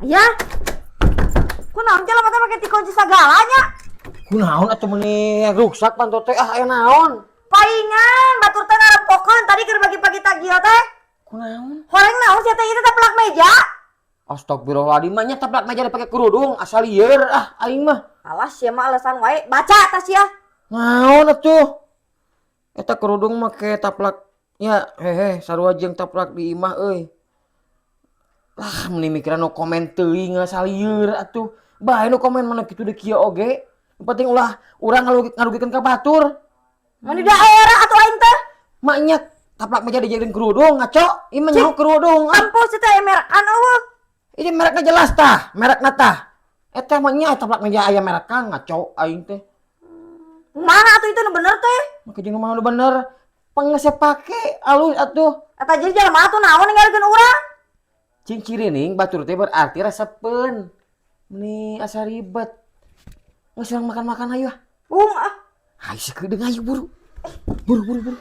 Ya, kunaon jalan mata pakai dikunci segalanya. Kunaon atuh meuni rusak pantot teh aya naon? Palingan batur teh ngarempokeun tadi keur bagi-bagi tagih teh. Kunaon? Horeng naon sia teh ieu teh pelak meja. Astagfirullahaladzim, nya taplak meja dipake kerudung asal lieur aing mah. Alas sia mah alasan wae. Baca tas ya. Naon atuh? Eta kerudung make taplak nya hehe sarua jeung taplak di imah euy. Lah meni mikiran no komen teuing asal lieur atuh. Bae nu komen mana kitu deuk kieu oge. Yang penting ulah urang ngarugikeun ka batur. Mun di daerah atuh aing teh. Maknya taplak meja dijadiin kerudung ngaco. Ieu mah nyaho kerudung. Kampus teh merekan eueuh. Ini mereknya jelas tah, merek nata. Eta mah nya taplak meja aya merekan ngaco aing teh. Mana atuh itu nu bener teh? Maka jeung mah nu bener. Pengesep pake alus atuh. Eta jadi jelema atuh naon ninggalikeun urang? Cing cirining batur teh berarti resepeun. Nih asa ribet. Geus urang makan-makan ayo. Bung ah. Hai sakedeung ayo buru. Buru.